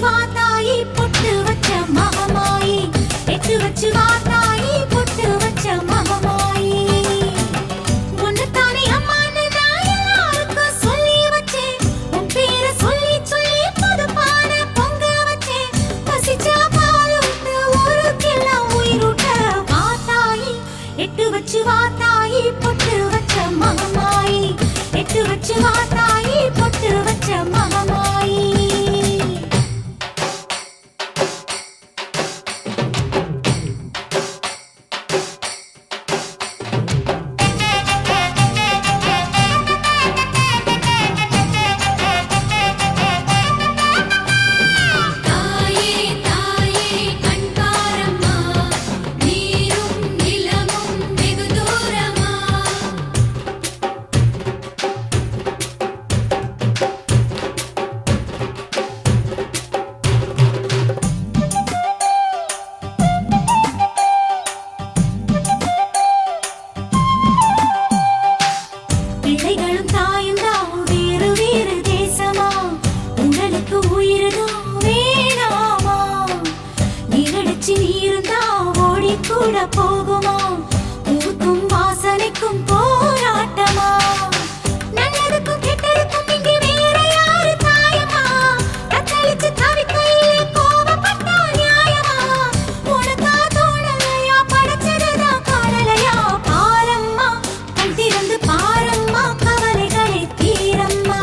வா தாயி பொட்டு வச்ச மகமாயி எட்டு வச்சு வா தாயி பொட்டு வச்ச மகமாயி உன்னைத்தானே அம்மான்னு நான் எல்லாருக்கும் சொல்லி வச்சேன் உன் பேரை சொல்லி சொல்லி புதுப்பான பொங்க வச்சேன் பசிச்சா பாலூட்ட ஊருக்கெல்லாம் உயிரூட்ட வா தாயி எட்டு வச்சு வா தாயி பொட்டு வச்ச மகமாயி எட்டு வச்சு வா தாயி பொட்டு வச்ச மகமாயி பிள்ளைகளும் தாயும் தான் வேறு வேறு தேசமா உங்களுக்கு உயிர்தான் வேணாமா நீரடிச்சு நீருந்தா ஓடி கூட போகுமா பூவுக்கும் வாசனைக்கும் போராட்டமா நல்லதுக்கும் கெட்டதுக்கும் இங்கே வேற யாரு தாயமா தத்தளிச்சு தவிக்கையிலே கோபப்பட்டா நியாயமா உனக்கா தோணலையா படைச்சதுதான் காணலையா பாரம்மா கண் திறந்து பாரம்மா கவலைகளை தீரம்மா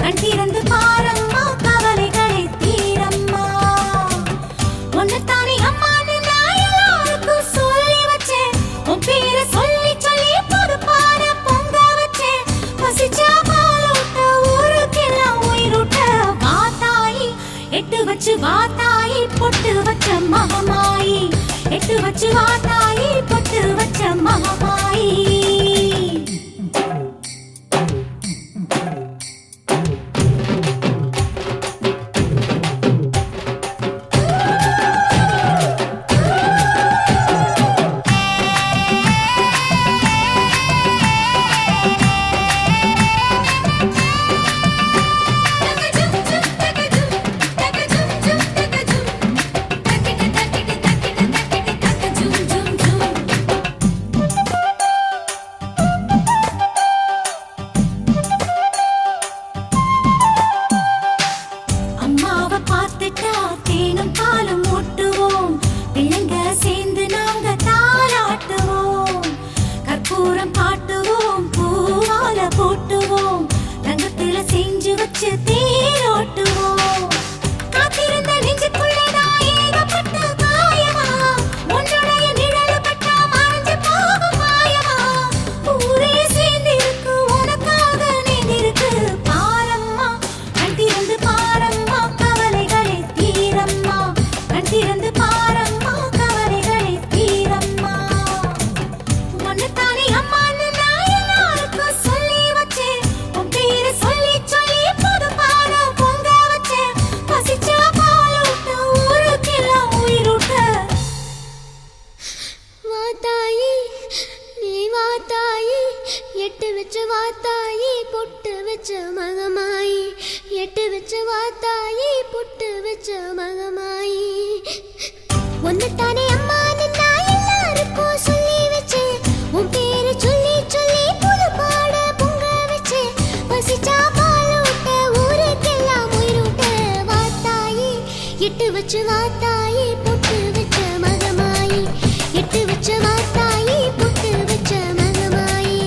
கண் திறந்து பாரம்மா கவலைகளை தீரம்மா உன்னைத்தானே அம்மான்னு நான் எல்லாருக்கும் சொல்லி வச்சேன் உன் பேரை சொல்லி சொல்லி புதுப்பான பொங்க வச்சேன் பசிச்சா பாலூட்ட ஊருக்கெல்லாம் உயிரூட்ட வா தாயி எட்டு வச்சு வா தாயி பொட்டு வச்ச மகமாயி எட்டு வச்சு வா தாயி பொட்டு வச்ச மகமாயி அம்மாவை பார்த்துட்டா தேனும் பாலும் ஊட்டுவோம் பிள்ளைங்க சேர்ந்து நாங்க தாலாட்டுவோம் கற்பூரம் காட்டுவோம் பூவால போட்டுவோம் தங்கத்துல செஞ்சு வச்சு தேரோட்டுவோம் காத்திருந்த நெஞ்சுக்குள்ளேதான் ஏகப்பட்ட காயமா உன்னுடைய நிழல் பட்டா மறைஞ்சு போகும் மாயமா ஊரே சேர்ந்து இருக்கு உனக்காக நீந்திருக்கு பாரம்மா கண் திறந்து பாரம்மா கவலைகளை தீரம்மா கண் திறந்து பாரம்மா கவலைகளை தீரம்மா உன்னைத்தானே அம்மான்னு நான் எல்லாருக்கும் சொல்லி வச்சேன் உன் பேரை சொல்லி சொல்லி புதுப்பான பொங்க வச்சேன் பசிச்சா பாலூட்ட ஊருக்கெல்லாம் உயிரூட்ட வா தாயி நீ வா தாயி எட்டு வச்சு வா தாயி பொட்டு வச்ச மகமாயி எட்டு வச்சு வா தாயி பொட்டு வச்ச மகமாயி உன்னைத்தானே அம்மான்னு நான் எல்லாருக்கும் சொல்லி வச்சேன் உன் பேரை சொல்லி சொல்லி புது பாட பொங்க வச்சேன் பசிச்சா பாலூட்ட ஊருக்கெல்லாம் உயிரூட்ட வா தாயி எட்டு வச்சு வா தாயி பொட்டு வச்ச மகமாயி எட்டு வச்சு வா தாயி பொட்டு வச்ச மகமாயி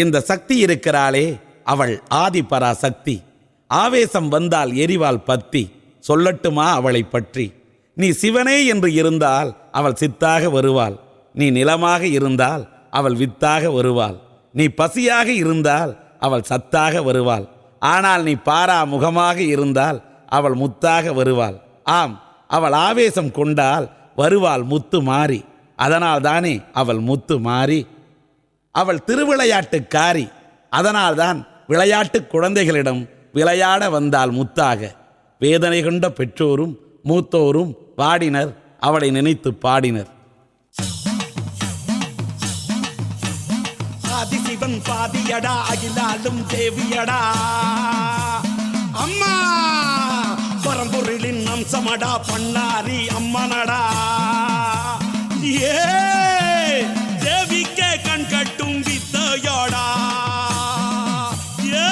இந்த சக்தி இருக்கிறாளே அவள் ஆதிபராசக்தி. ஆவேசம் வந்தால் எரிவாள் பத்தி. சொல்லட்டுமா அவளை பற்றி? நீ சிவனே என்று இருந்தால் அவள் சித்தாக வருவாள். நீ நிலமாக இருந்தால் அவள் வித்தாக வருவாள். நீ பசியாக இருந்தால் அவள் சத்தாக வருவாள். ஆனால் நீ பாரா முகமாக இருந்தால் அவள் முத்தாக வருவாள். ஆம், அவள் ஆவேசம் கொண்டால் வருவாள் முத்து மாறி. அதனால் தானே அவள் முத்து மாறி. அவள் திருவிளையாட்டுக்காரி. அதனால்தான் விளையாட்டு குழந்தைகளிடம் விளையாட வந்தால் முத்தாக. வேதனை கொண்ட பெற்றோரும் மூத்தோரும் பாடினர், அவளை நினைத்து பாடினர். ஆதிசிவன் பாதியடா, அகிலாலும் தேவியடா. அம்மா பரம்பொருளின் அம்சமடா, பண்ணாரி அம்மனடா. ஏ தேவிக்கே கண் கட்டும் வித்தையோடா. ஏ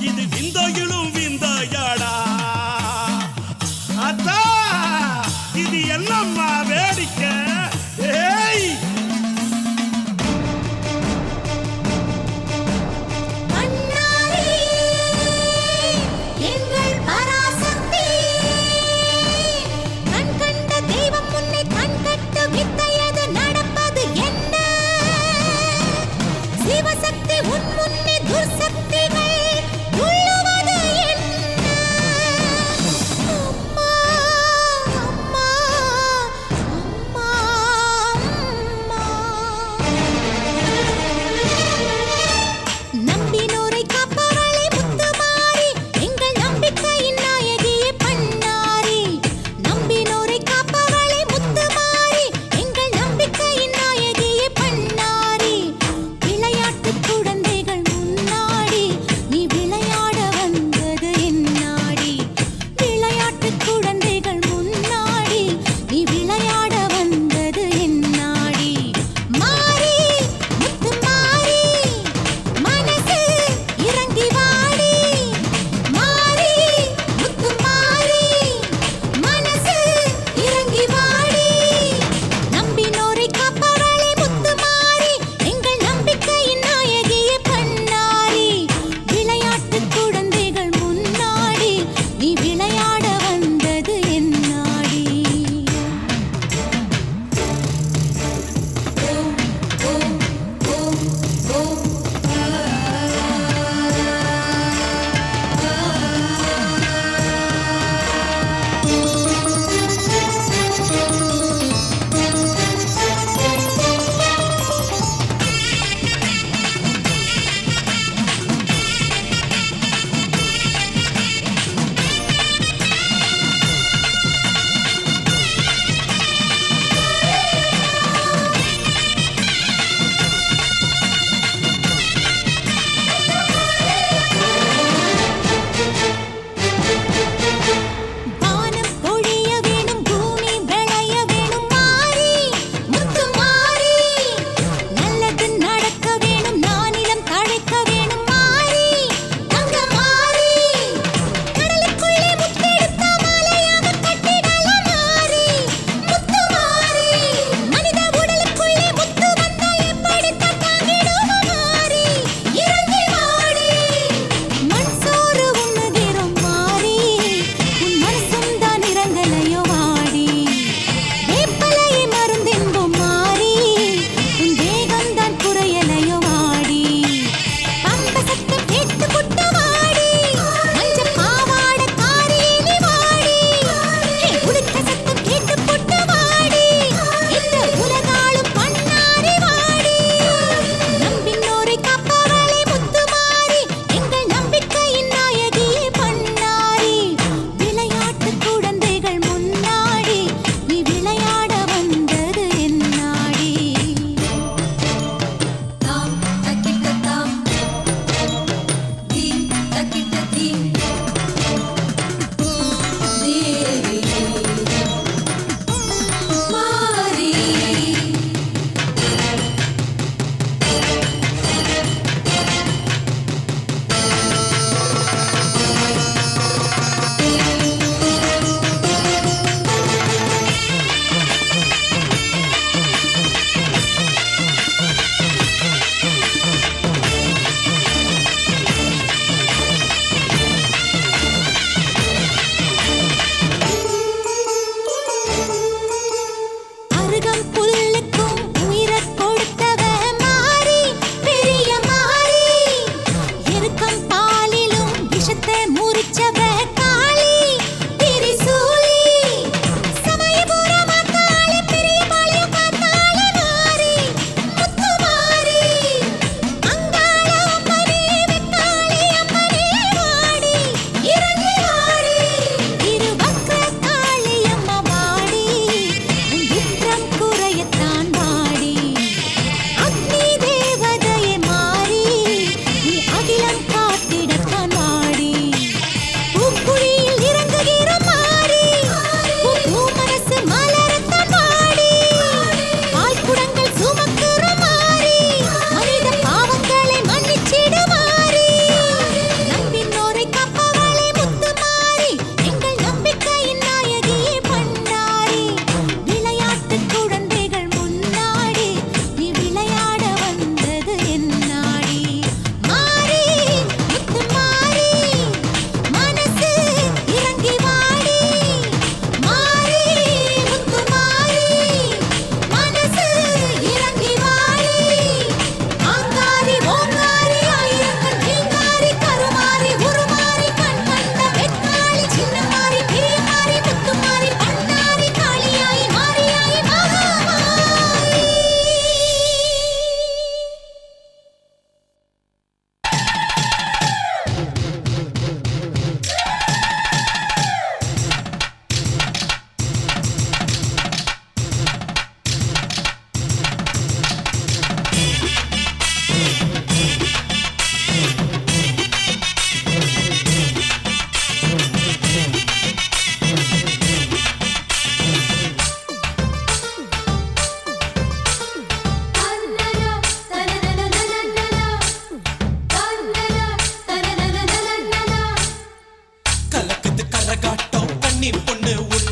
இது விந்தையிலும் விந்தையோடா. அத்தா இது என்னம்மா வேடிக்கை? ஏய் அண்ணாரே எங்கள் பராசக்தி, கண் கண்ட தெய்வம் முன்னே கண் கட்டு வித்தையது நடப்பது என்ன? சிவசக்தி உன் முன்னே துர்சக்திகள் துள்ளுவது என்ன? அம்மா அம்மா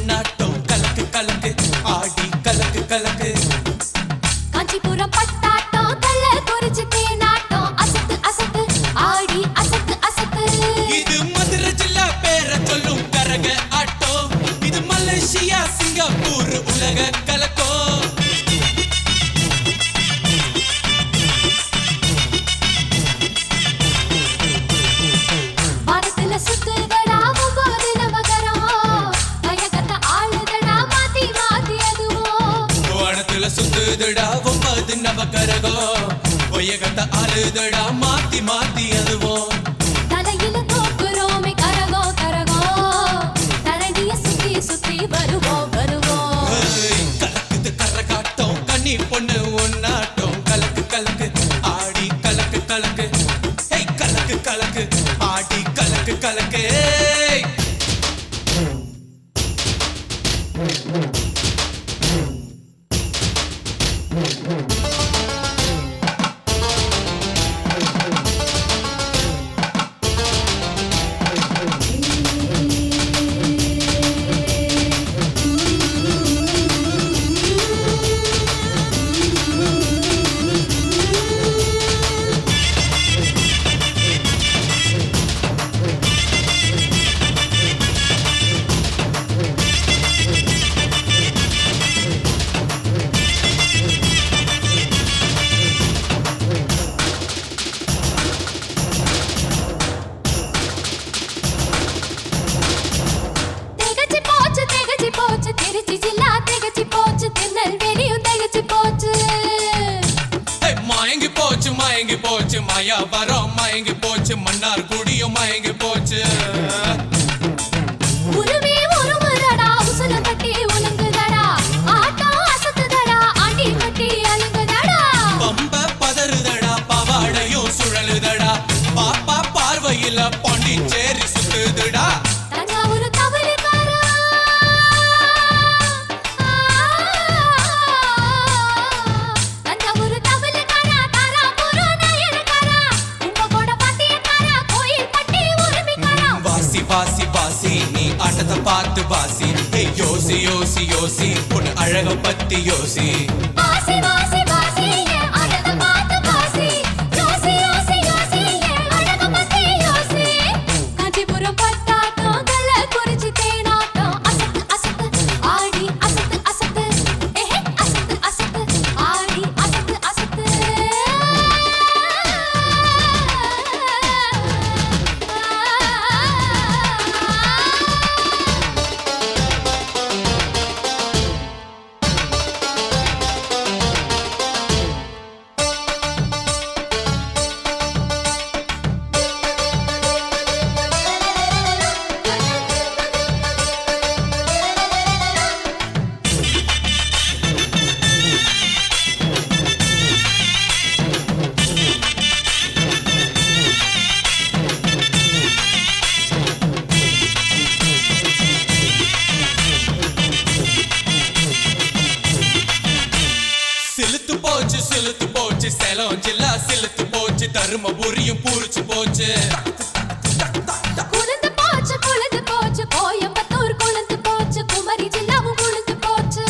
ஒன்னாட்டம் கலக்கு கலக்கு ஆடி கலக்கு கலக்கு காஞ்சிபுரம் பட்டாட்டம் கல்ல குறிச்சி தேனாட்டம் அசத்து அசத்து ஆடி அசத்து அசத்து இது மதுரை ஜில்லா பேர சொல்லும் கரக ஆட்டோ இது மலேசியா சிங்கப்பூர் உலக கலக்கோ வானத்துல சுத்துதடா ஒவ்வொரு நவகரம் பயகத்த ஆளுதடா மாத்தி மாத்தி அதுவோ வானத்துல சுத்துதடா ஒன்பது நவகரகோ ஒயகத்த ஆளுதடா மாத்தி மாத்தி அதுவோ தலையில தூக்குறோமே கரகோ கரகோ தரணிய சுத்தி சுத்தி வருவோம் வருவோம் கலக்குது கரகாட்டம் கண்ணி பொண்ணு ஒன்னாட்டம் கலக்கு கலக்கு ஆடி கலக்கு கலக்கு கலக்கு கலக்கு ஆடி கலக்கு கலக்கு திகச்சு போச்சு திருச்சி ஜில்லா திகச்சு போச்சு திருநெல்வேலியும் திகச்சு போச்சு மயங்கி போச்சு மாயாவரம் மயங்கி போச்சு மன்னார் குடியும் மயங்கி போச்சு உருவி உருமுதடா உசுல கட்டி உலங்குதடா ஆட்டம் அசத்துதடா ஆண்டி கட்டி அழுங்குதடா பம்ப பதறுதடா பவாடையும் சுழலுதடா பாப்பா பார்வையில பாண்டிச்சேரி சுத்துதுடா தஞ்சாவூர் கவலைக்காரா தஞ்சாவூர் கவலைக்காரா தாராபுரம் நயனக்காரா கும்பகோணம் பாட்டியக்காரா கோயில் பட்டி உரிமைக்காரா வாசி வாசி வாசி நீ ஆட்டத்தை பார்த்து வாசி யோசி யோசி யோசி உன் அழக பத்தி யோசி வாசி வாசி வாசி என் அழக பார்த்து வாசி யோசி யோசி யோசி என் அழக பத்தி யோசி காஞ்சிபுரம் பட்டாட்டம் கல்ல குறிச்சி தேனாட்டம் அசத்து அசத்து ஆடி அசத்து அசத்து அசத்து அசத்து ஆடி அசத்து அசத்து சிலுத்து போச்சு சேலம் ஜில்லா சிலுத்து போச்சு தருமபுரியும் பூரிச்சு போச்சு குளிந்து போச்சு கோயம்புத்தூர் குளிந்து போச்சு குமரி ஜில்லாவும் குளிந்து போச்சு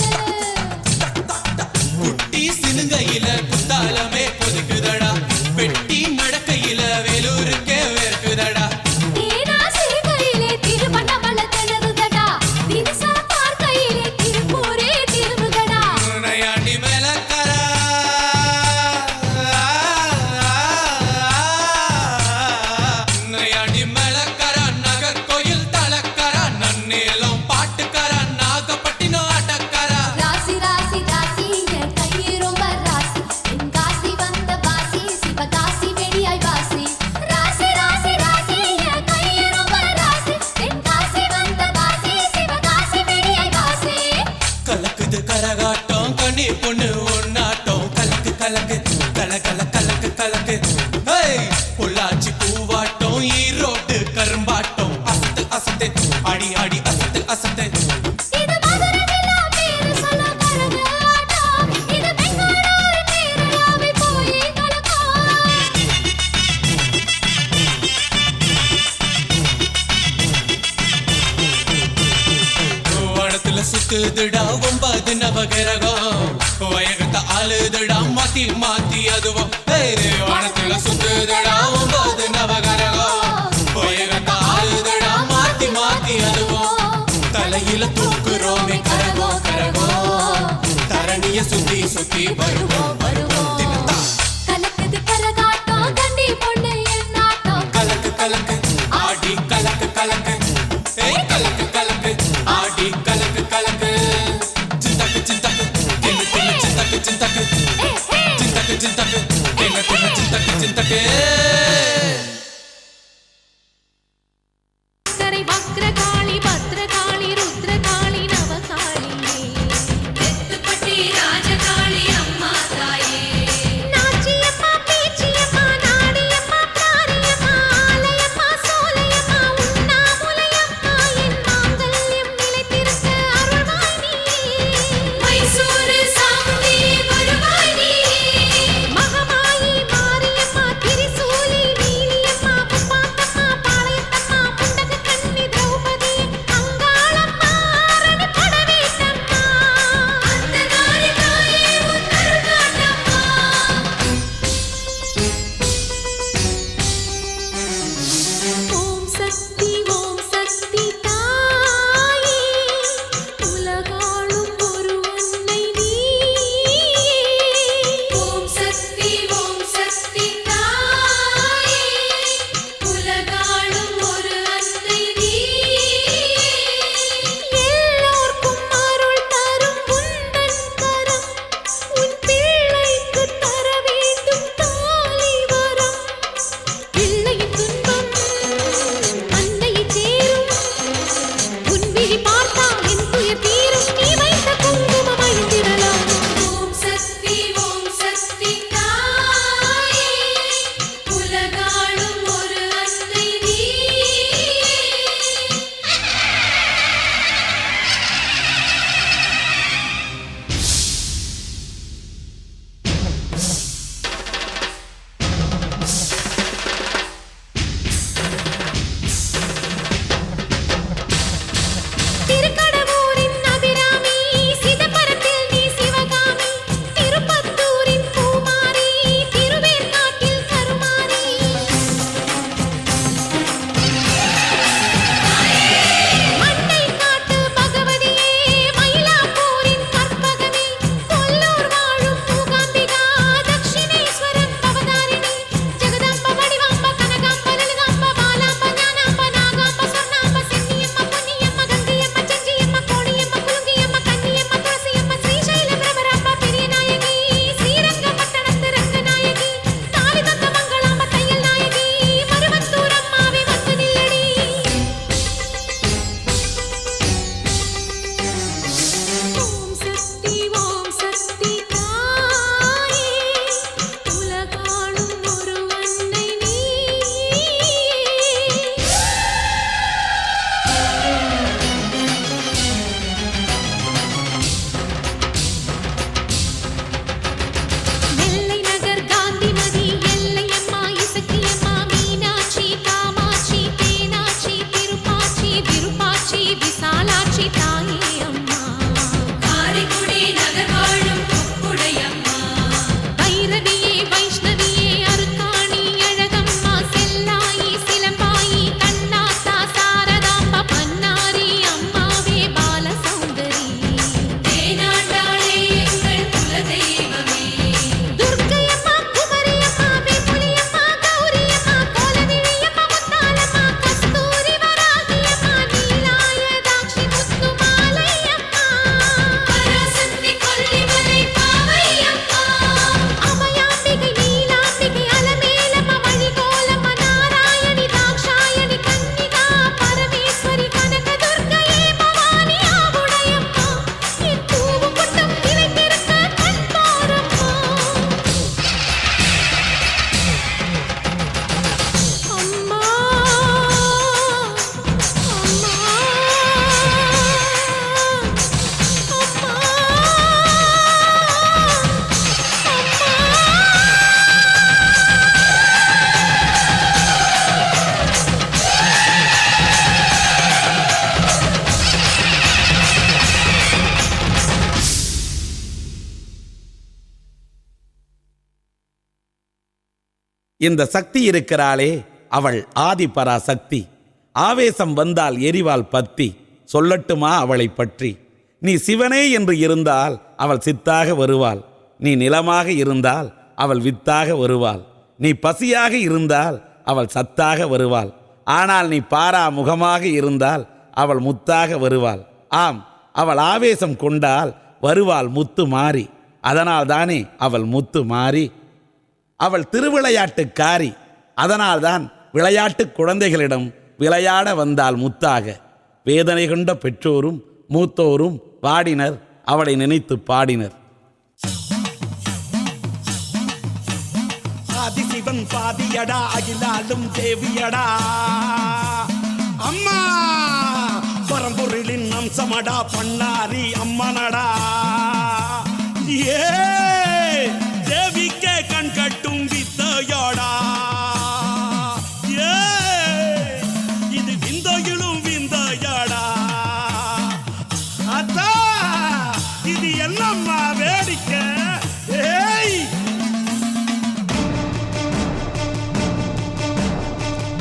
குட்டி சினுங்கையில குத்தாலமே கொதிக்குதடா வெட்டி நடக்கையில வேலூருக்கே வேர்க்குதடா நீனா சிறுகையிலே திருவண்ணாமலை திணறுதடா தினசா பார்க்கையிலே திருப்பூரே திரும்புதடா நயாண்டி மேலக்கரா சுத்துதுடா 9 நவகிரகம் வயகத்தை ஆளுதுடா மாத்தி மாத்தி அதுவும் வானத்துல சுத்துதுடா 9 நவகிரகம் வயகத்தை ஆளுதுடா மாத்தி மாத்தி அதுவும் தலையில தூக்குறோமே கரகோ கரகோ தரணிய சுத்தி சுத்தி வருவோம் வருவோம் கலக்குது கரகாட்டம் கண்டி பொண்ணு என்னாட்டம் கலக்கு கலக்கு ஆடி கலக்கு கலக்கு ஏய் கலக்கு கலக்கு ஆடி கலக்கு கலக்கு சிந்தக்கு சிந்தக்கு என்ன தின்ன சிந்தக்கு சிந்தக்கு சிந்தக்கு சிந்தக்கு என்ன தின்ன சிந்தக்கு சிந்தக்கு கரை வக்ரகாளி பத்ரகாளி ருத்ரகாளி நவகாளி எத்துப்பட்டி ராஜகாளி அம்மா தாயே நாச்சியம்மா பேச்சியம்மா நாடியம்மா பாரியம்மா ஆலயம்மா சோலையம்மா உண்ணாமுலையம்மா என் மாங்கல்யம் நிலைத்திருக்க இந்த சக்தி இருக்கிறாளே அவள் ஆதி பராசக்தி. ஆவேசம் வந்தால் எரிவாள் பத்தி. சொல்லட்டுமா அவளை பற்றி? நீ சிவனே என்று இருந்தால் அவள் சித்தாக வருவாள். நீ நிலமாக இருந்தால் அவள் வித்தாக வருவாள். நீ பசியாக இருந்தால் அவள் சத்தாக வருவாள். ஆனால் நீ பாரா முகமாக இருந்தால் அவள் முத்தாக வருவாள். ஆம், அவள் ஆவேசம் கொண்டால் வருவாள் முத்து மாறி. அதனால் தானே அவள் முத்து மாறி. அவள் திருவிளையாட்டுக்காரி. அதனால்தான் விளையாட்டு குழந்தைகளிடம் விளையாட வந்தால் முத்தாக. வேதனை கொண்ட பெற்றோரும் மூத்தோரும் பாடினர், அவளை நினைத்து பாடினர். ஆதிசிவன் பாதியடா, அகிலாலும் தேவியடா. அம்மா பரம்பொருளின் அம்சமடா, பண்ணாரி அம்மனடா. ஏ தேவிக்கே கண் கட்டும் வித்தையாடா. ஏ இது விந்தையிலும் விந்தையாடா. அத்தா இது என்னம்மா வேடிக்கை? ஏய்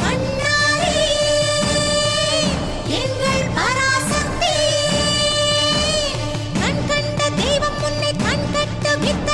அண்ணாரே எங்கள் பராசக்தி, கண் கண்ட தெய்வம் முன்னே கண் கட்டு வித்த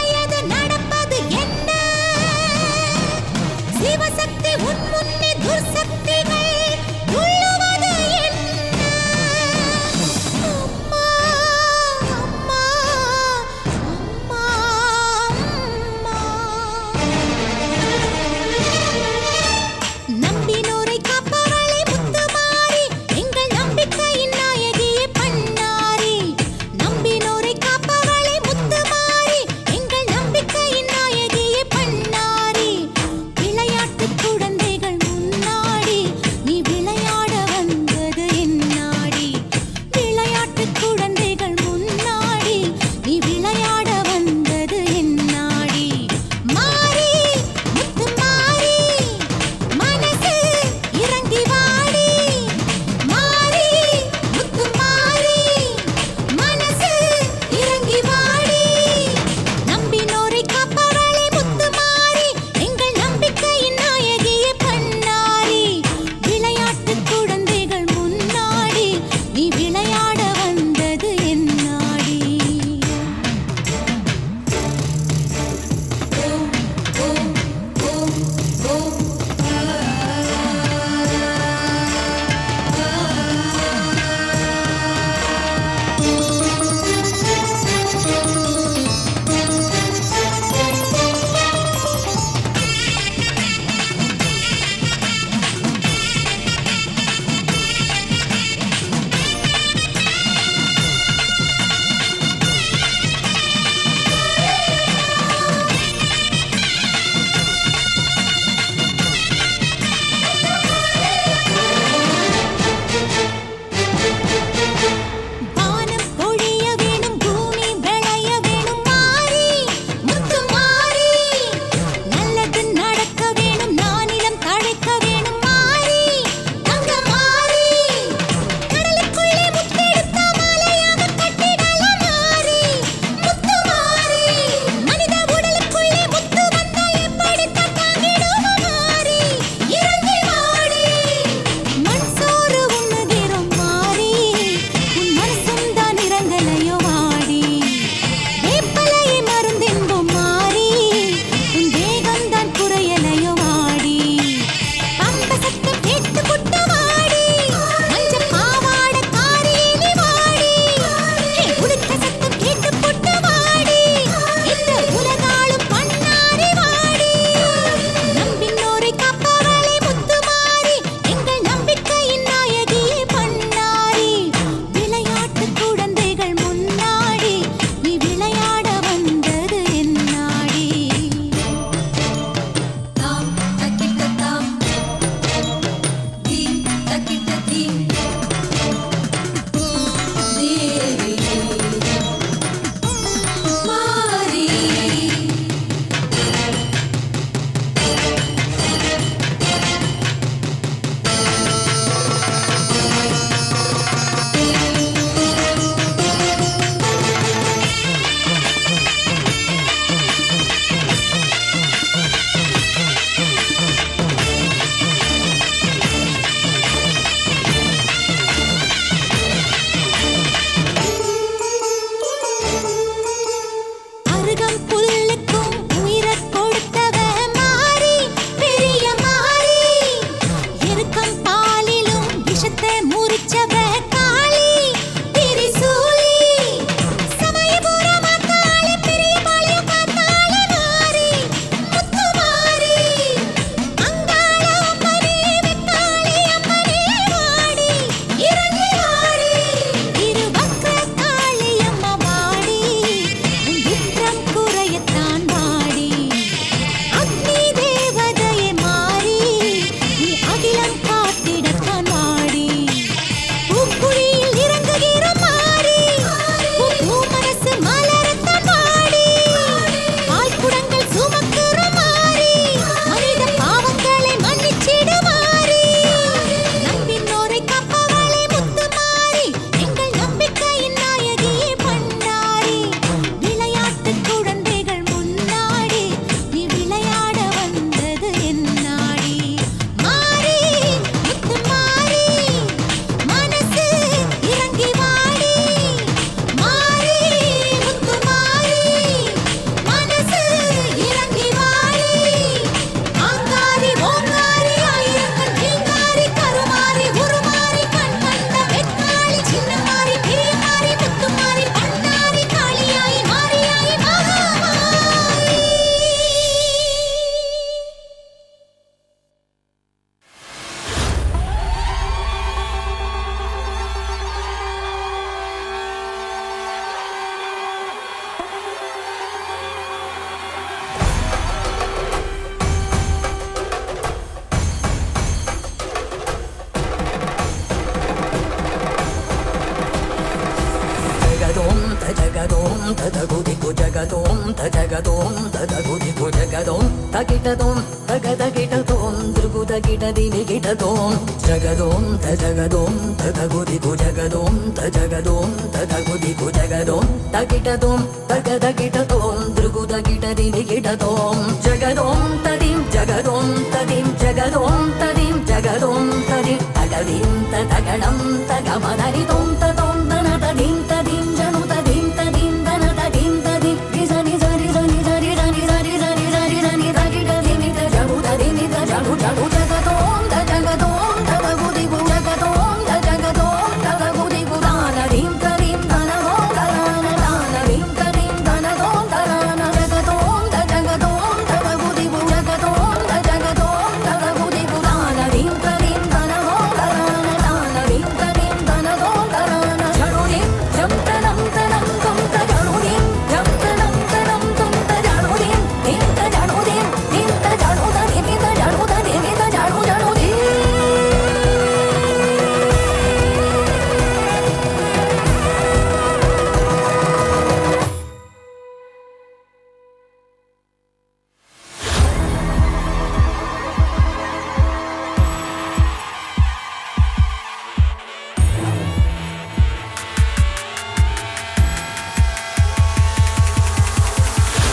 தஜகதோம் ததகுதிகு ஜகதோம் தஜகதோம் ததகுதிகு ஜகதோம் தகிடதோம் தகதகிடதோம் திருகுதகிடதினிகிடதோம் ஜகதோம் தஜகதோம் ததகுதிகு ஜகதோம் தஜகதோம் ததகுதிகு ஜகதோம் தகிடதோம் தகதகிடதோம் திருகுதகிடதினிகிடதோம் ஜகதோம் ததிம் ஜகதோம் ததிம் ஜகதோம் ததிம் ஜகதோம் ததிம் தகதிம் தகடம் தகமதரிதோம் ததோம் தன ததிம் ததிம் ஜனு ததிம் ததிம் தன ததிம் ததிம் ரிசனி சரி சனி சரி சனி சரி சரி சரி சனி தகிடதிமி தஜகு ததிமி தஜகு ஜகு ஜகதோம் தஜகதோம் ததகுதிகு ஜகதோம் தஜகதோம் ததகுதிகு தானதிம் ததிம் தனதோம் தரான தானதிம் ததிம் தனதோம் தரான ஜகதோம் தஜகதோம் ததகுதிகு ஜகதோம் தஜகதோம் ததகுதிகு தானதிம் ததிம் தனதோம் தரான தானதிம் ததிம் தனதோம் தரான ஜடுதிம் ஜம் தனம் தனம் கும் தஜடுதிம் ஜம் தனம் தனம் கும் தஜடுதிம் நிம் தஜடுதிம் நிம் தஜடுதிம் நிம் தஜடுதிம் நிம் தஜடுதிம்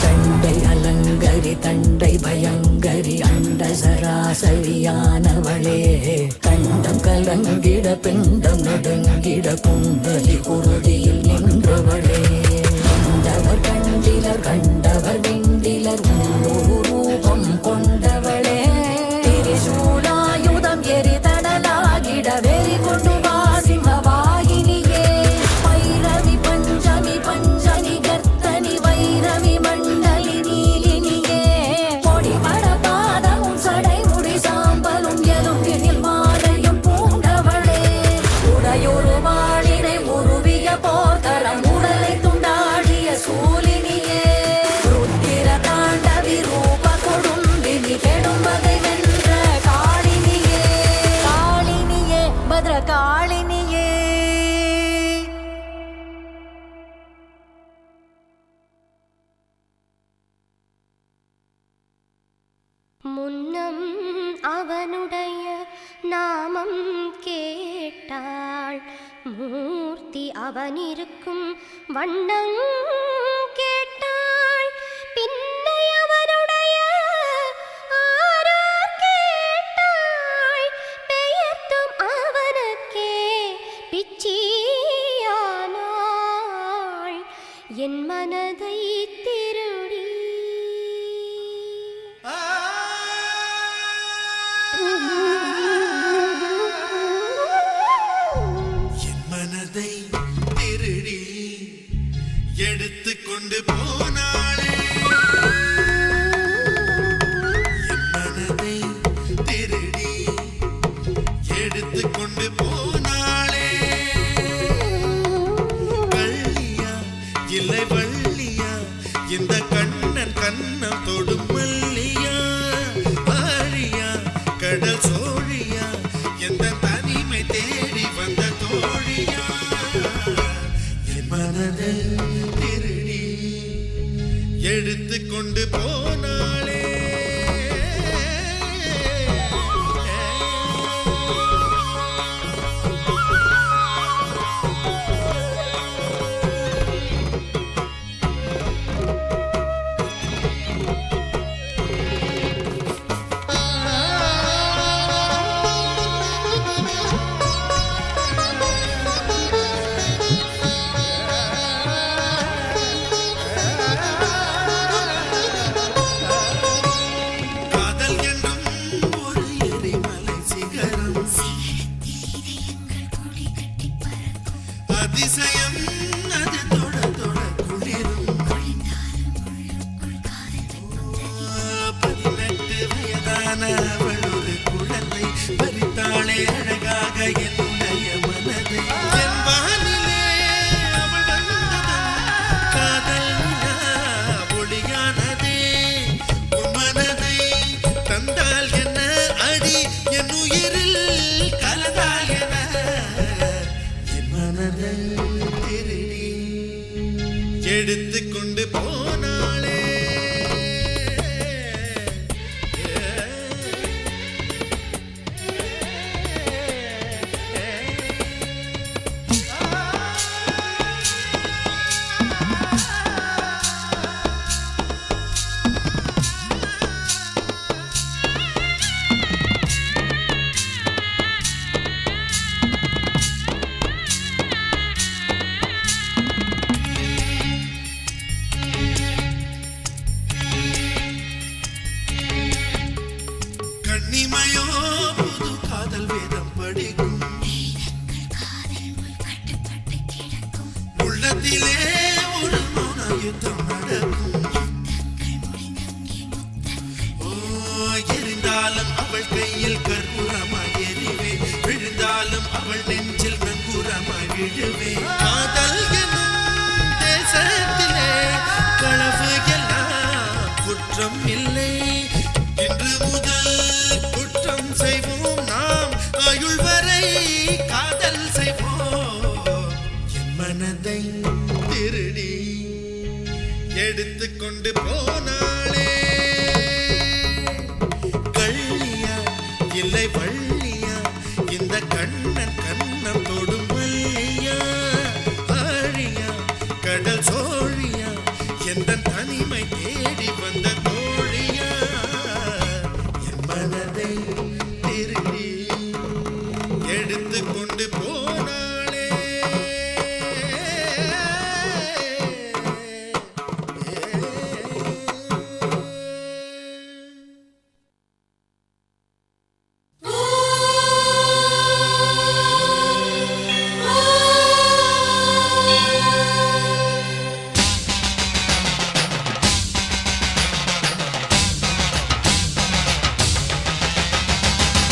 தண்டை அலங்கரி தண்டை பயங்கரி அண்ட சராசரியானவளே கண்டம் கலங்கிட பிண்டம் நடுங்கிட குண்டலி குருதியில் நின்றவளே கண்டவர் கண்டிலர் கண்டவர் வெண்டிலர் ஒரு ரூபம் கொண்டவளே திரிசூலாயுதம் எரிதடலாகிட வெறி கொண்டு வாசிமவாயினியே பைரவி பஞ்சமி பஞ்சனி கர்த்தனி வைரவி மண்டலி நீலினியே பொடி பட பாதமும் சடை முடி சாம்பலும் எலும்பினில் மாலையும் பூண்டவளே உடையொரு வாளினை உருவிய போர்த்தரம் உடலை துண்டாடிய சூலினியே ருத்திர தாண்டவி ரூப கொடும்பினி கெடும் வகை வென்ற காளினியே காளினியே பத்ர காளினியே முன்னம் அவனுடைய நாமம் கேட்டாள் மூர்த்தி அவனிருக்கும் வண்ணம் கேட்டாள் பின்னை அவனுடைய ஆரார் கேட்டாள் பெயர்த்தும் அவனுக்கே பிச்சியானாள் என் மனதை திருடி என் மனதை திருடி எடுத்து கொண்டு போனாளே என் மனதை திருடி எடுத்து கொண்டு போனாளே கள்ளியா இல்லை வள்ளியா இந்த கண்ணன் கண்ணம் தொடும் மல்லியா ஆழியா கடல் சோழியா எந்த தனிமை தேடி வந்த தோழியா என் மனதை திருடி எடுத்து கொண்டு போனாளே எடுத்து கொண்டு போனாளே கண்ணிமையோ புது காதல் வேதம் படிக்கும் உள்ளத்திலே ஒரு மௌன யுத்தம் நடக்கும் ஓ எரிந்தாலும் அவள் கையில் கற்பூரமாய் எரிவேன் விழுந்தாலும் அவள் நெஞ்சில் நங்கூரமாய் விழுவேன் காதல் எனும் தேசத்திலே களவு எல்லாம் குற்றம் இல்லை இன்று முதல் குற்றம் செய்வோம் நாம் ஆயுள் வரை காதல் செய்வோம் என் மனதை திருடி எடுத்து கொண்டு போனாளே கள்ளியா இல்லை வள்ளியா இந்த கண்ணன் கண்ணம் தொடும் மல்லியா ஆழியா கடல் சோழியா எந்த தனிமை தேடி வந்த தோழியா என் மனதை திருடி எடுத்து கொண்டு போனாளே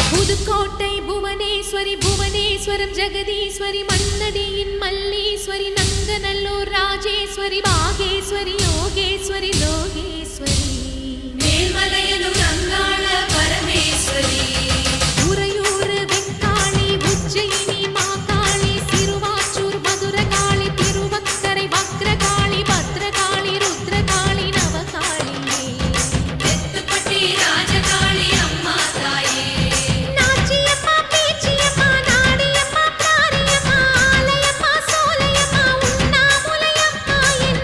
புதுக்கோட்டை புவனேஸ்வரி புவனேஸ்வரம் ஜெகதீஸ்வரி மன்னடியின் மல்லீஸ்வரி நங்கநல்லூர் ராஜேஸ்வரி பாகேஸ்வரி யோகேஸ்வரி லோகேஸ்வரி மேல்மலையனூர் அங்காள பரமேஸ்வரி உறையூர் வெங்காளி உஜ்ஜயினி மாகாளி சிறுவாச்சூர் மதுரகாளி திருவக்கரை வக்ரகாளி பத்ரகாளி ருத்ரகாளி நவகாளியே தெத்துப்பட்டி ராஜகாளி அம்மா தாயே நாச்சியம்மா பேச்சியம்மா நாடியம்மா பிராரியம்மா ஆலயம்மா சோலையம்மா உண்ணாமுலையம்மா என்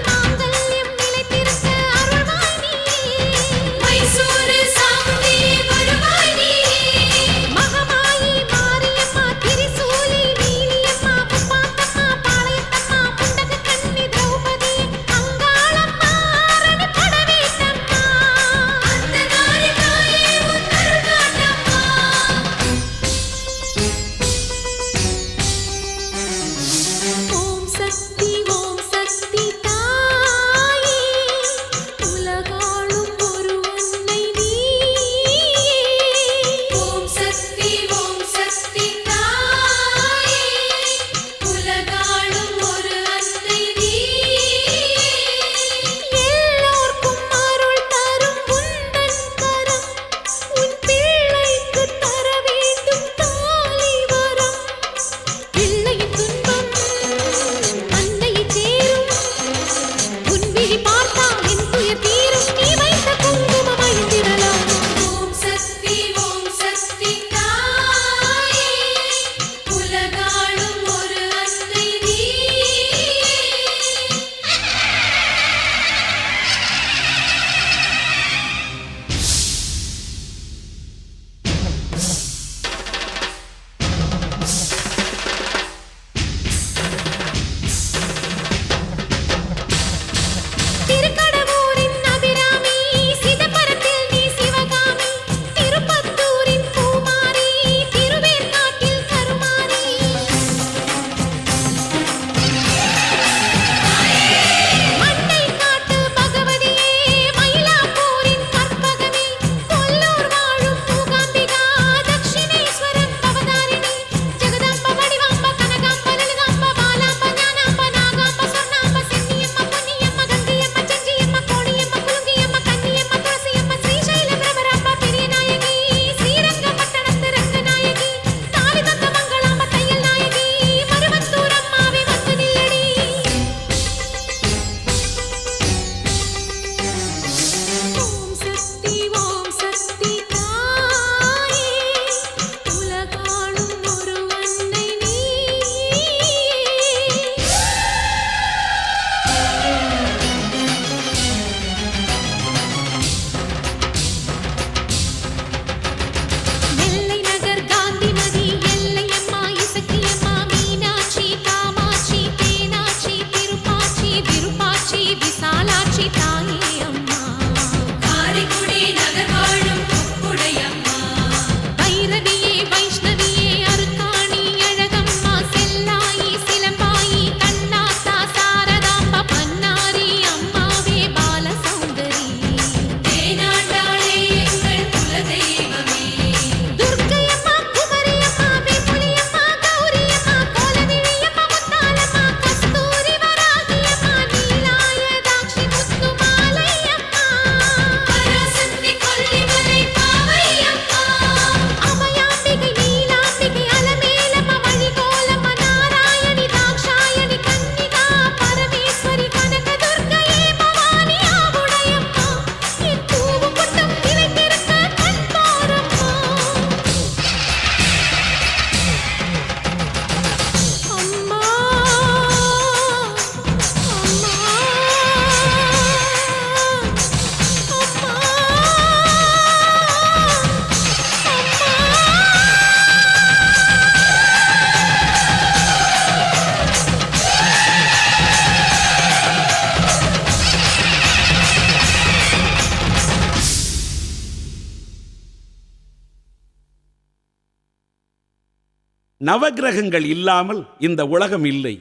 நவகிரகங்கள் இல்லாமல் இந்த உலகம் இல்லை.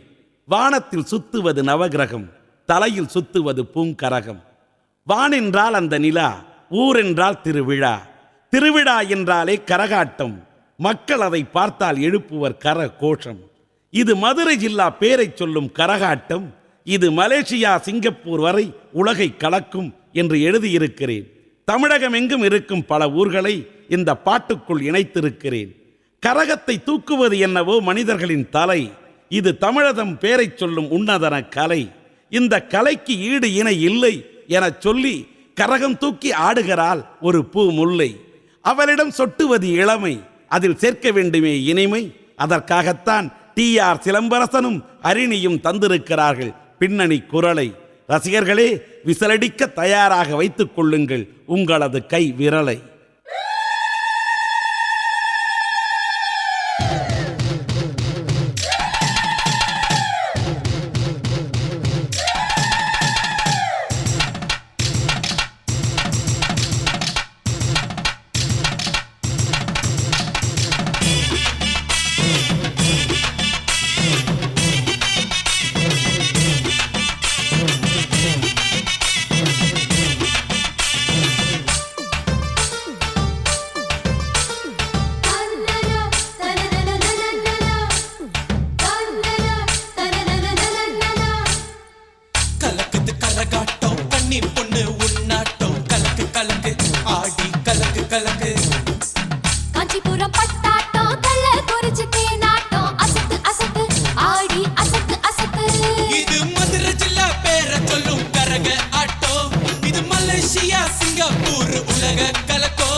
வானத்தில் சுத்துவது நவகிரகம், தலையில் சுத்துவது பூங்கரகம். வானென்றால் அந்த நிலா, ஊரென்றால் திருவிழா, திருவிழா என்றாலே கரகாட்டம். மக்கள் அதை பார்த்தால் எழுப்புவர் கர கோஷம். இது மதுரை ஜில்லா பேரை சொல்லும் கரகாட்டம். இது மலேசியா சிங்கப்பூர் வரை உலகை கலக்கும் என்று எழுதியிருக்கிறேன். தமிழகம் எங்கும் இருக்கும் பல ஊர்களை இந்த பாட்டுக்குள் இணைத்திருக்கிறேன். கரகத்தை தூக்குவது என்னவோ மனிதர்களின் தலை. இது தமிழகம் பேரை சொல்லும் உன்னதன கலை. இந்த கலைக்கு ஈடு இணை இல்லை எனச் சொல்லி கரகம் தூக்கி ஆடுகிறாள் ஒரு பூ முல்லை. அவளிடம் சொட்டுவது இளமை, அதில் சேர்க்க வேண்டுமே இனிமை. அதற்காகத்தான் TR சிலம்பரசனும் அரிணியும் தந்திருக்கிறார்கள் பின்னணி குரலை. ரசிகர்களே, விசலடிக்க தயாராக வைத்துக் கொள்ளுங்கள் உங்களது கை விரலை. கலக்குது கரகாட்டம் கண்ணி பொண்ணு உன்னாட்டம் கலக்கு கலக்கு ஆடி கலக்கு கலக்கு காஞ்சிபுரம் பட்டாட்டம் தள்ள குறிச்சு தேனாட்டம் அசத்து அசத்து ஆடி அசத்து அசத்து. இது மதுரை ஜில்லா பேரை சொல்லும் கரக ஆட்டம். இது மலேசியா சிங்கப்பூர் உலக கலக்கோ.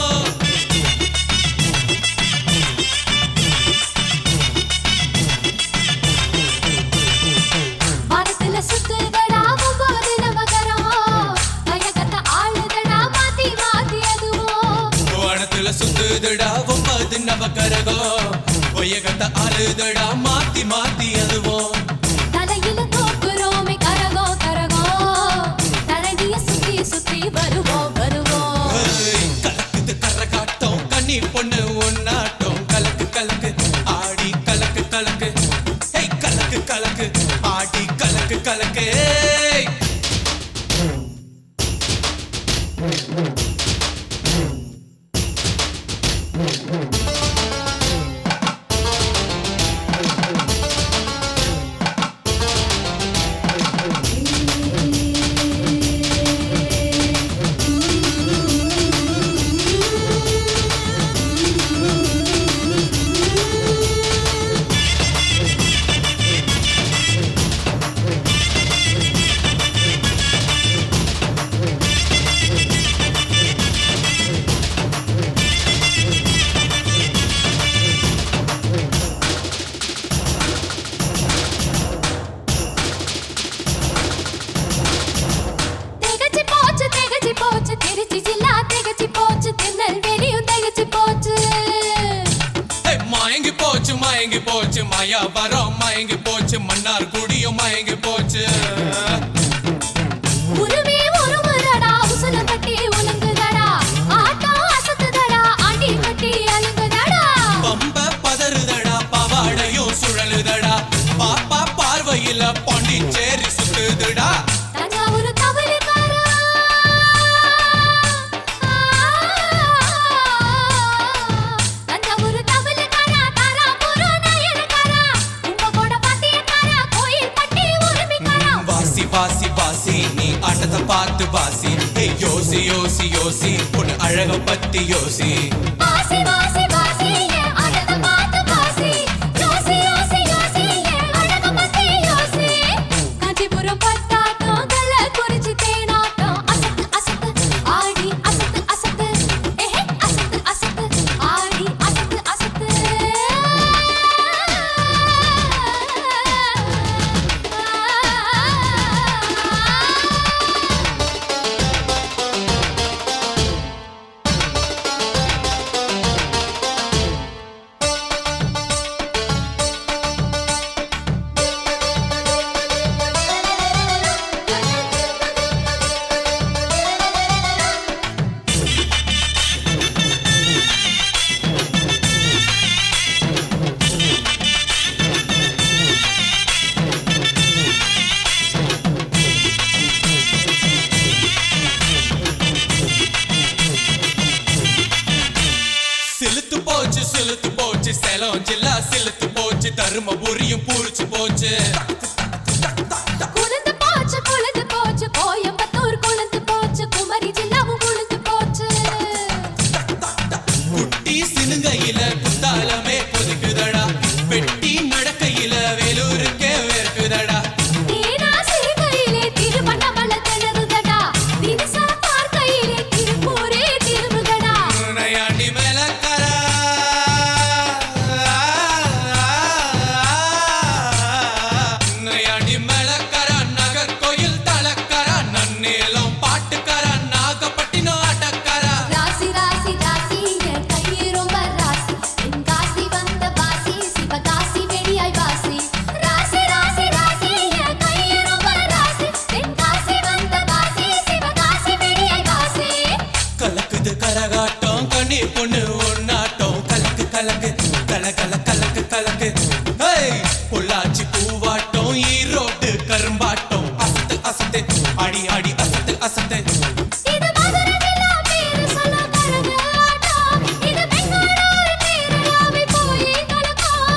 வானத்துல சுத்துதடா ஒன்பது நவகரம், பயகத்த ஆளுதடா மாத்தி மாத்தி அதுவும். வானத்துல சுத்துதடா 9 நவகரகோ, ஒயகத்த ஆளுதடா மாத்தி மாத்தி அதுவும். தலையில தூக்குறோமே கரகோ கரகோ, தலைவிய சுத்தி சுத்தி வருவோம் வருவோம். கலக்குது கரகாட்டம் கண்ணி பொண்ணு உன்னாட்டம் கலக்கு கலக்கு ஆடி கலக்கு கலக்கு. கலக்கு கலக்கு ஆடி கலக்கு கலக்கு. திகச்சு போச்சு திருச்சி ஜில்லா, திகச்சு போச்சு திருநெல்வேலியும் திகச்சு போச்சு. மயங்கி போச்சு மயங்கி போச்சு மாயாவரம் மயங்கி போச்சு மன்னார் குடியும் மயங்கி போச்சு. உருவி உருமுறடா உசுல கட்டி உலங்குதடா, ஆட்டம் அசத்துதடா ஆண்டி கட்டி அழுங்குதடா. பம்ப பதறுதடா பவாடையும் சுழலுதடா, பாப்பா பார்வையில பாண்டிச்சேரி சுத்துதுடா. தஞ்சாவூர் தவறுக்காரா, தஞ்சாவூர் தவறுக்காரா, தாராபுரம் நாயனக்காரா, கும்பகோண பாட்டியக்காரா, கோயில் பட்டி உரிமைக்காரா. வாசி வாசி வாசி நீ ஆட்டத்தை பார்த்து வாசி. யோசி யோசி யோசி பொண்ணு அழக பத்தி யோசி. வாசி வாசி வாசி என் அழக பார்த்து வாசி, யோசி யோசி யோசி என் அழக பத்தி யோசி. காஞ்சிபுரம் பட்டாட்டம் கள்ள குறிச்சி தேனாட்டம் அசத்து அசத்து ஆடி அசத்து அசத்து. அசத்து அசத்து ஆடி அசத்து அசத்து. போச்சு சேலம் ஜில்லா சிலுத்து போச்சு தருமபுரியும் பூரிச்சு போச்சு குளிர்ந்து போச்சு குளிர்ந்து போச்சு கோயம்புத்தூர் குளிர்ந்து போச்சு குமரி ஜில்லாவும் குளிர்ந்து போச்சு குட்டி சினுங்கையில குத்தாலமே கொதிக்குதடா வெட்டி நடக்கையில வேலூருக்கே வேர்க்குதடா நீனாசி கையிலே திருவண்ணாமலை திணறுதடா திரிசா பார்க்கையிலே திருப்பூரே திரும்புதடா நையாண்டி மேலக்கரா நையாண்டி மேலக்கரா நகர்கோயில் தலக்கரா நன்னேலம் பாட்டுக்கரா நாகப்பட்டினம் ஆட்டக்கரா ராசி ராசி ராசி என் கையே ரொம்ப ராசி என் காசி வந்த வாசி சிவகாசி வெடியாய் வாசி ராசி ராசி ராசி என் கையே ரொம்ப ராசி என் காசி வந்த வாசி சிவகாசி வெடியாய் வாசி கலக்குது கரகாட்டம் கண்ணி பொண்ணு ஒன்னாட்டம் கலக்கு கலக்கு கல கல கலக்கு கலக்கு ஹேய் பொள்ளாச்சி பூவாட்டம் ஈரோடு கரும்பாட்டம் அசத்து அசத்து அடி அடி அசத்து அசத்து இது மதுரை ஜில்லா பேரு சொல்ல கரகாட்டம் இது பெங்களூரு பேரையாவை போய் கலக்கும்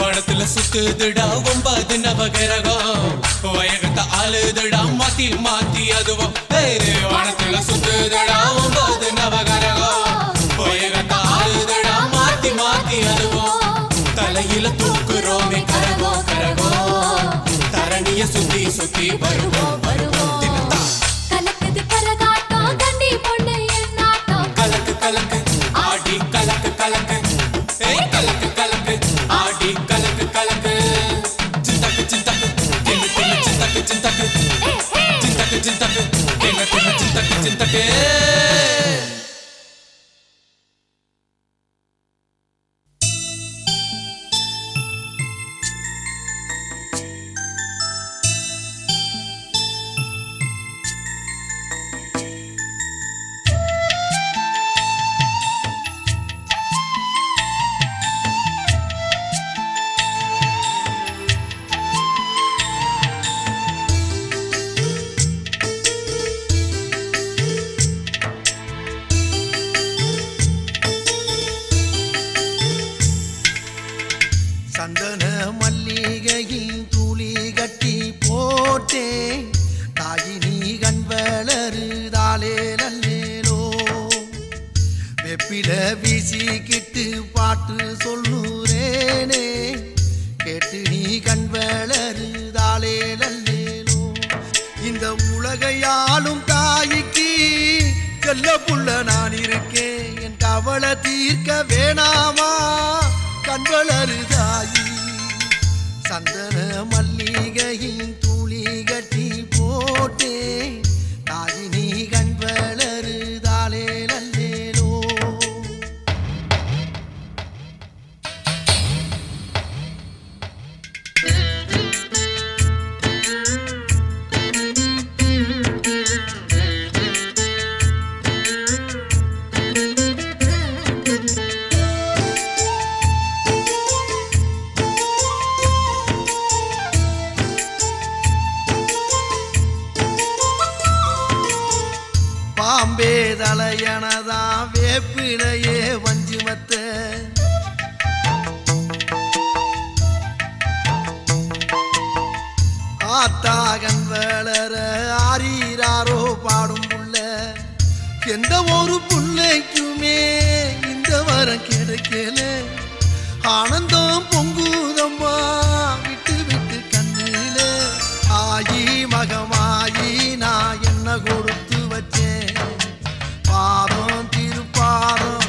வானத்துல சுத்துதுடா 9 நவகிரகம் வயகத்தை ஆளுதுடா மாத்தி மாத்தி அதுவும் வானத்துல சுத்துதுடா 9 நவகிரகம் வயகத்தை ஆளுதுடா மாத்தி மாத்தி அதுவும் தலையில தூக்குறோமே கரகோ கரகோ தரணிய சுத்தி சுத்தி வருவோம் வருவோம் கலக்குது கரகாட்டம் கண்டி பொண்ணு என்னாட்டம் கலக்கு கலக்கு ஆடி கலக்கு கலக்கு ஏய் கலக்கு கலக்கு ஆடி கலக்கு கலக்கு சிந்தக்கு சிந்தக்கு கிண்ணு கிண்ணு சிந்தக்கு சிந்தக்கு சிந்தக்கு சிந்தக்கு கிண்ணு கிண்ணு சிந்தக்கு சிந்தக்கு சந்தன மல்லிகையில் துளி கட்டி போட்டேன் தாயினி கண் வளருதாலே நல்லேலோ வெப்பில வீசிக்கிட்டு பாட்டு சொல்லுறேனே கேட்டு நீ கண் வளருதாலே நல்லேலோ இந்த உலகையாளும் தாய்க்கு செல்ல புள்ள நான் இருக்கேன் என் கவலை தீர்க்க வேணாமா கண்வளருதாயி சந்தன மல்லிகையின் துளி கட்டி போட்டே தாயினி கண் வளருதாலே நல்லேலோ பாம்பே தலையனதா வேப்பிலையே வஞ்சுமத்த ஆத்தாகன் வளர ஆரீராரோ பாடும் புள்ள எந்த ஒரு புள்ளைக்குமே இந்த வரம் கிடைக்கல ஆனந்தம் பொங்குதம்மா விட்டு விட்டு கண்ணில ஆயி மகமாயி நான் என்ன கொடுத்து வச்சேன் பாதம் திருப்பாதம்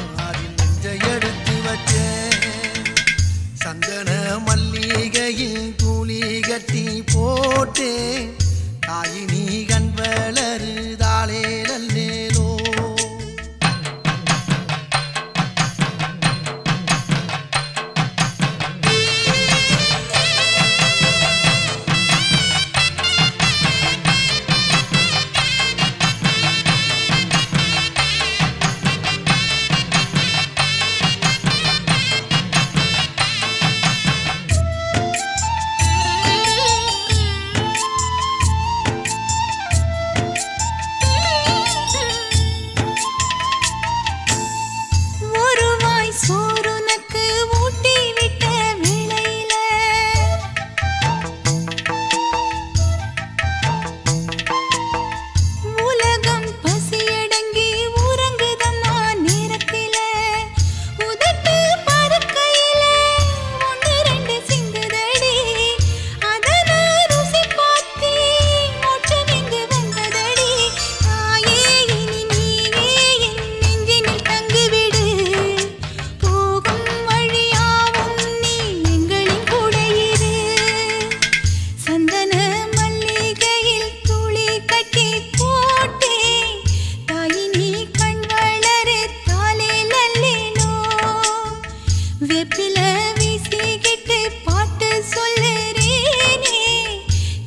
வெப்பில வீசிக்கிட்டு பாட்டு சொல்லுறேனே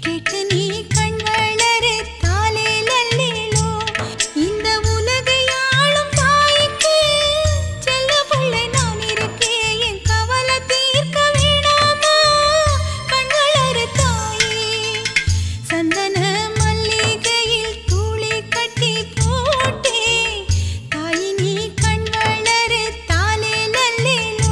கேட்டு நீ கண் வளரு தாலே லல்லிலோ இந்த உலகையாளும் தாய்க்கு செல்ல புள்ள நான் இருக்கேன் என் கவலை தீர்க்க வேணாமா கண் வளரு தாயே சந்தன மல்லிகையில் தூளி கட்டி போட்டே தாய் நீ கண் வளரு தாலே லல்லிலோ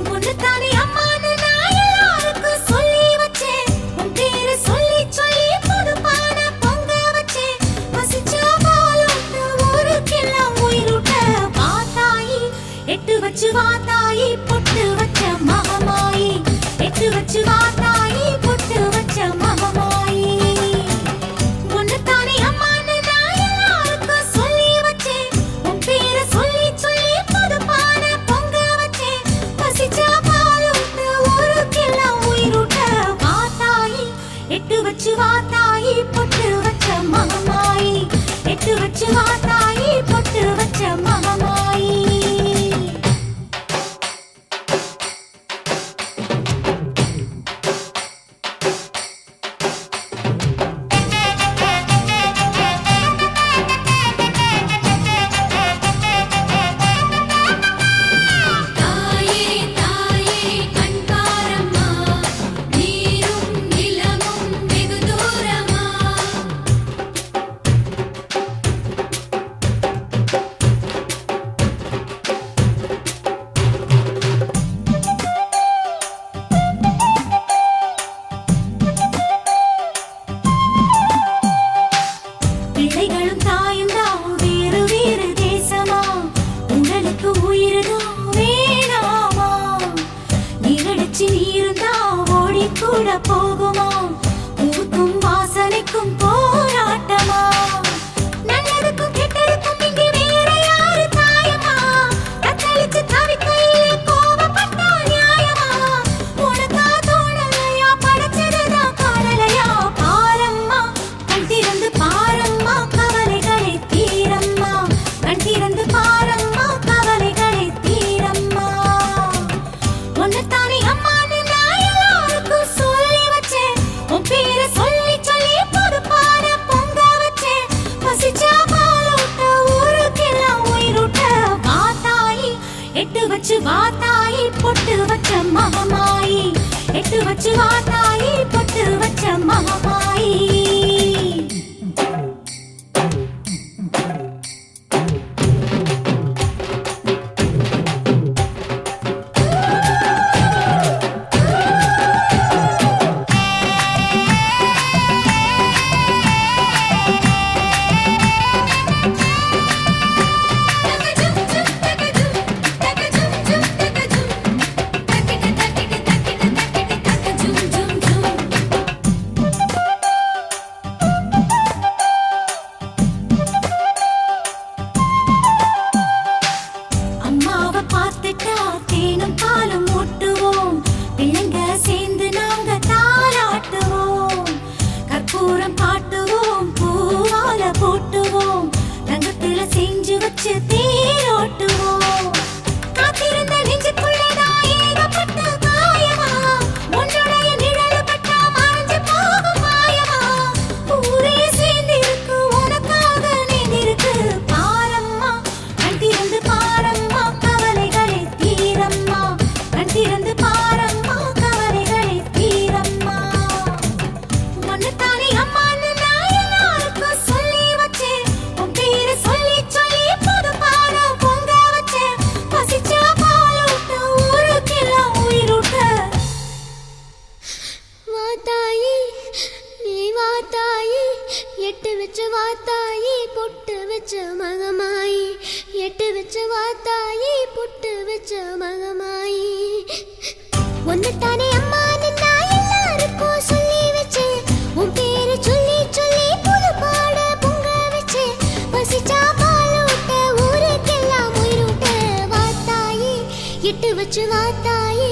உன்னைத்தானே அம்மான்னு நான் எல்லாருக்கும் சொல்லி வச்சேன் உன் பேரை சொல்லி சொல்லி புதுப்பான பொங்க வச்சேன் பசிச்சா பாலூட்டு ஊருக்கெல்லாம் உயிரூட்ட வாத்தாயி எட்டு வச்சு வாத்தாயி பொட்டு வச்ச மகமாயி எட்டு வச்சு வாத்தாயி பொட்டு வச்ச மகமாயி உன்னைத்தானே அம்மான்னு நான் எல்லாருக்கும் சொல்லி வச்சேன் உன் பேரை சொல்லி சொல்லி புதுப்பான பொங்க வச்சேன் பசிச்சா பாலூட்டு ஊருக்கெல்லாம் உயிரூட்ட வாத்தாயி எட்டு வச்சு வாத்தாயி பொட்டு வச்ச மகமாயி எட்டு வச்சு வாத்தாயி பொட்டு வச்ச மகமாயி தாயே தாயே கண்பாரம்மா நீரும் நிலமும் வெகு தூரமா பிள்ளைகளும் தாயும் தான் வேறு வேறு தேசமா உங்களுக்கு உயிர்தான் வேணாமா நீரடிச்சு நீருந்தா ஓடி கூட போகுமா பூக்கும் வாசனைக்கும் போராட்டமா நல்லதுக்கும் கெட்டதுக்கும் இங்கே வேற யாரு தாயமா தத்தளிச்சு தவிக்கையிலே கோபப்பட்டா நியாயமா உனக்கா தோணலையா படைச்சதுதான் காணலையா பாரம்மா கண் திறந்து பாரம்மா கவலைகளை தீரம்மா கண் திறந்து பாரம்மா கவலைகளை தீரம்மா உன்னைத்தானே அம்மான்னு நான் எல்லாருக்கும் சொல்லி வச்சேன் உன் பேரை சொல்லி சொல்லி புதுப்பான பொங்க வச்சேன் பசிச்சா பாலூட்ட ஊருக்கெல்லாம் உயிரூட்ட வாத்தாயி எட்டு வச்சு வாத்தாயி பொட்டு வச்ச மகமாயி எட்டு வச்சு வாத்தாயி பொட்டு வச்ச மகமாயி வச்சு வாத்தாயி புட்டு வச்ச மகமாயி ஒன்னுத்தானே அம்மா நின்னா எல்லாருக்கும் சொல்லி வச்சேன் உன் பேரு சொல்லி சொல்லி புது பாட பொங்க வச்சேன் பசிச்சா பாலூட்ட ஊருக்கெல்லாம் உயிரூட்ட வாத்தாயி எட்டு வச்சு வாத்தாயி